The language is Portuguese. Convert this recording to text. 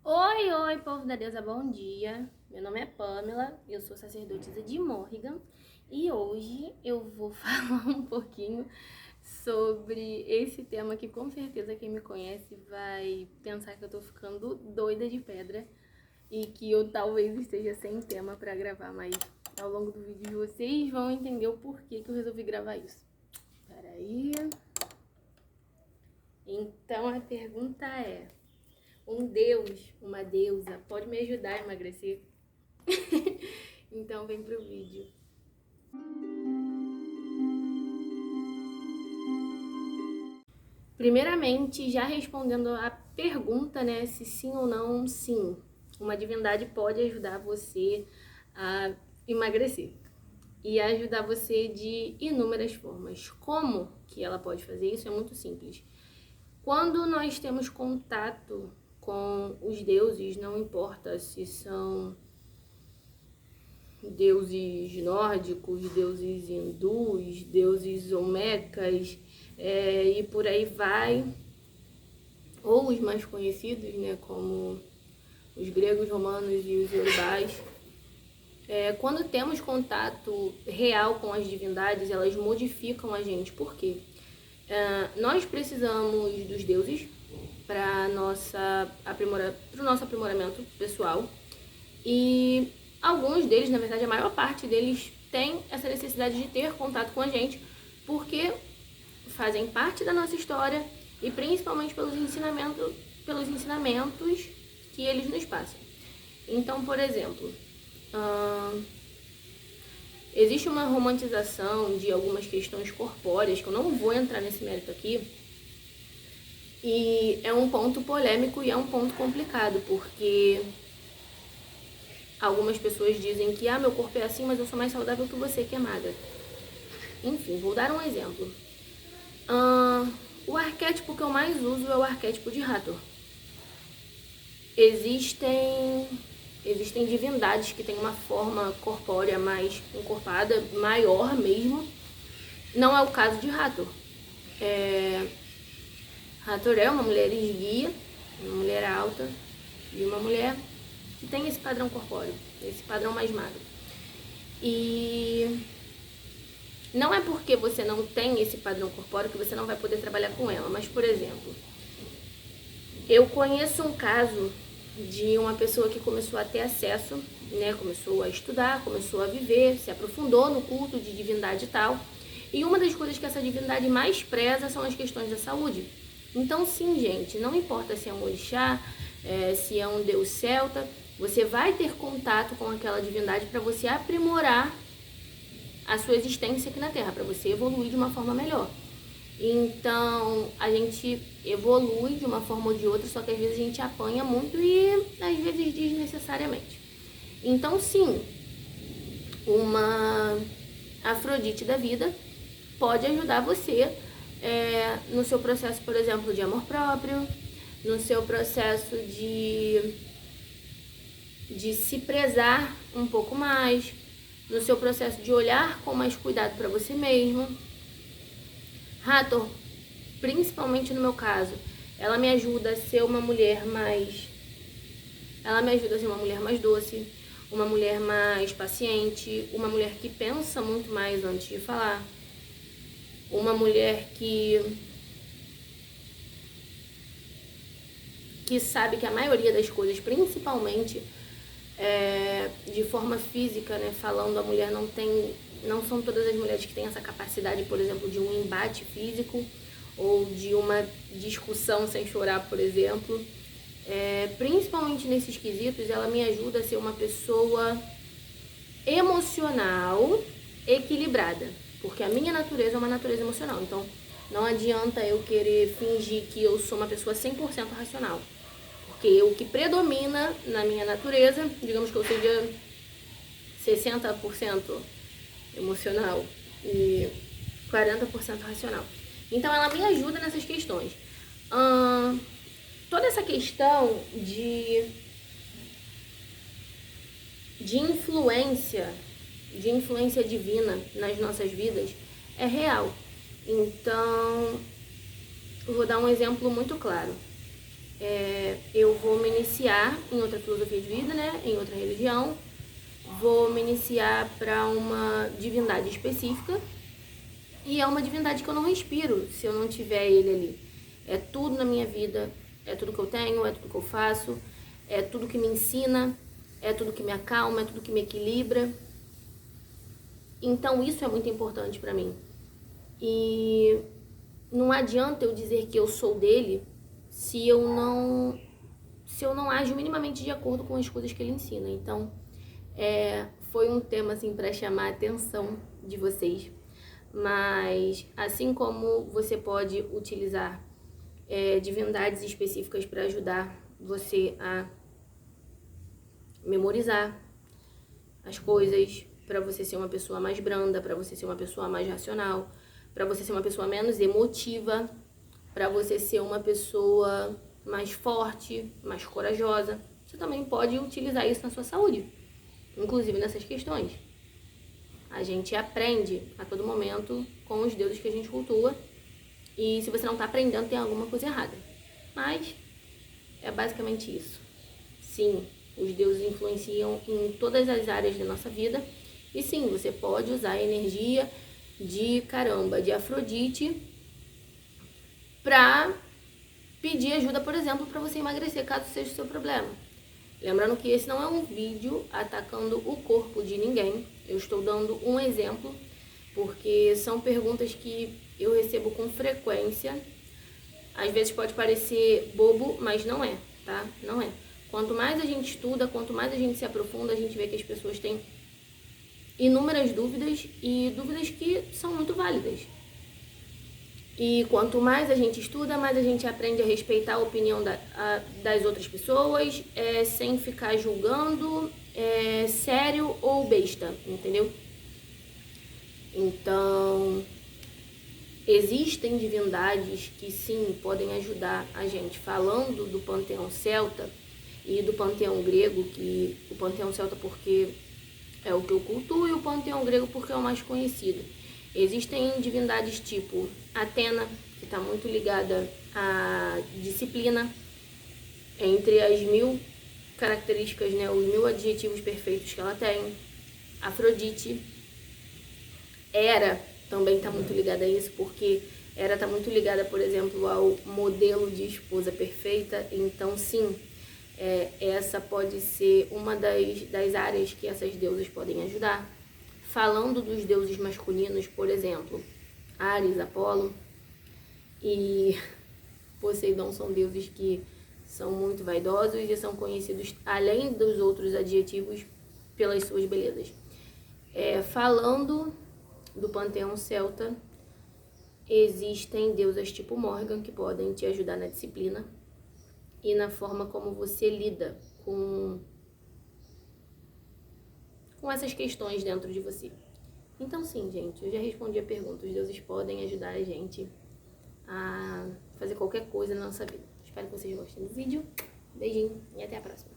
Oi, oi, povo da deusa, bom dia. Meu nome é Pamela, eu sou sacerdotisa de Morrigan e hoje eu vou falar um pouquinho sobre esse tema que com certeza quem me conhece vai pensar que eu tô ficando doida de pedra e que eu talvez esteja sem tema pra gravar, mas ao longo do vídeo vocês vão entender o porquê que eu resolvi gravar isso. Peraí. Então a pergunta é: um deus, uma deusa, pode me ajudar a emagrecer? Então vem pro vídeo. Primeiramente, já respondendo a pergunta, né, se sim ou não, sim. Uma divindade pode ajudar você a emagrecer e ajudar você de inúmeras formas. Como que ela pode fazer isso? É muito simples. Quando nós temos contato com os deuses, não importa se são deuses nórdicos, deuses hindus, deuses olmecas, e por aí vai, ou os mais conhecidos, né, como os gregos, romanos e os iorubais. Quando temos contato real com as divindades, elas modificam a gente. Por quê? Nós precisamos dos deuses para o nosso aprimoramento pessoal. E alguns deles, na verdade, a maior parte deles tem essa necessidade de ter contato com a gente, porque fazem parte da nossa história e principalmente pelos ensinamentos que eles nos passam. Então, por exemplo, existe uma romantização de algumas questões corpóreas, que eu não vou entrar nesse mérito aqui, e é um ponto polêmico e é um ponto complicado, porque algumas pessoas dizem que meu corpo é assim, mas eu sou mais saudável que você, que é magra. Enfim, vou dar um exemplo. O arquétipo que eu mais uso é o arquétipo de Hathor. Existem divindades que têm uma forma corpórea mais encorpada, maior mesmo. Não é o caso de Hathor. Hathor é uma mulher esguia, uma mulher alta e uma mulher que tem esse padrão corpóreo, esse padrão mais magro. E não é porque você não tem esse padrão corpóreo que você não vai poder trabalhar com ela. Mas, por exemplo, eu conheço um caso de uma pessoa que começou a ter acesso, né? Começou a estudar, começou a viver, se aprofundou no culto de divindade e tal. E uma das coisas que essa divindade mais preza são as questões da saúde. Então, sim, gente, não importa se é um orixá, se é um deus celta, você vai ter contato com aquela divindade para você aprimorar a sua existência aqui na Terra, para você evoluir de uma forma melhor. Então, a gente evolui de uma forma ou de outra, só que às vezes a gente apanha muito e às vezes desnecessariamente. Então, sim, uma Afrodite da vida pode ajudar você no seu processo, por exemplo, de amor próprio, no seu processo de se prezar um pouco mais, no seu processo de olhar com mais cuidado para você mesmo. Hathor, principalmente no meu caso, ela me ajuda a ser uma mulher mais... Ela me ajuda a ser uma mulher mais doce, uma mulher mais paciente, uma mulher que pensa muito mais antes de falar, uma mulher que sabe que a maioria das coisas, principalmente de forma física, né, falando, a mulher não são todas as mulheres que têm essa capacidade, por exemplo, de um embate físico ou de uma discussão sem chorar, por exemplo. Principalmente nesses quesitos, ela me ajuda a ser uma pessoa emocional equilibrada, porque a minha natureza é uma natureza emocional. Então, não adianta eu querer fingir que eu sou uma pessoa 100% racional, porque o que predomina na minha natureza, digamos que eu seja 60% emocional e 40% racional. Então ela me ajuda nessas questões. Toda essa questão de influência divina nas nossas vidas é real. Então, eu vou dar um exemplo muito claro. eu vou me iniciar em outra filosofia de vida, né? Em outra religião. Vou me iniciar para uma divindade específica. E é uma divindade que eu não respiro se eu não tiver ele ali. É tudo na minha vida, é tudo que eu tenho, é tudo que eu faço, é tudo que me ensina, é tudo que me acalma, é tudo que me equilibra. Então isso é muito importante para mim. E não adianta eu dizer que eu sou dele se eu não ajo minimamente de acordo com as coisas que ele ensina. Então, foi um tema assim para chamar a atenção de vocês. Mas assim como você pode utilizar divindades específicas para ajudar você a memorizar as coisas, para você ser uma pessoa mais branda, para você ser uma pessoa mais racional, para você ser uma pessoa menos emotiva, para você ser uma pessoa mais forte, mais corajosa. Você também pode utilizar isso na sua saúde, inclusive nessas questões. A gente aprende a todo momento com os deuses que a gente cultua, e se você não está aprendendo, tem alguma coisa errada. Mas é basicamente isso. Sim, os deuses influenciam em todas as áreas da nossa vida. E sim, você pode usar a energia de Afrodite pra pedir ajuda, por exemplo, para você emagrecer, caso seja o seu problema. Lembrando que esse não é um vídeo atacando o corpo de ninguém. Eu estou dando um exemplo, porque são perguntas que eu recebo com frequência. Às vezes pode parecer bobo, mas não é, tá? Não é. Quanto mais a gente estuda, quanto mais a gente se aprofunda, a gente vê que as pessoas têm inúmeras dúvidas e dúvidas que são muito válidas. E quanto mais a gente estuda, mais a gente aprende a respeitar a opinião das outras pessoas, sem ficar julgando, sério ou besta, entendeu? Então, existem divindades que sim, podem ajudar a gente. Falando do panteão celta e do panteão grego, que o panteão celta porque é o que eu cultuo e o panteão grego porque é o mais conhecido. Existem divindades tipo Atena, que está muito ligada à disciplina, entre as 1000 características, né, os 1000 adjetivos perfeitos que ela tem. Afrodite, Hera também está muito ligada a isso, porque Hera está muito ligada, por exemplo, ao modelo de esposa perfeita. Então, sim, essa pode ser uma das áreas que essas deusas podem ajudar. Falando dos deuses masculinos, por exemplo, Ares, Apolo e Poseidon são deuses que são muito vaidosos e são conhecidos, além dos outros adjetivos, pelas suas belezas. Falando do panteão celta, existem deusas tipo Morgan que podem te ajudar na disciplina e na forma como você lida com essas questões dentro de você. Então sim, gente, eu já respondi a pergunta. Os deuses podem ajudar a gente a fazer qualquer coisa na nossa vida. Espero que vocês gostem do vídeo. Beijinho e até a próxima.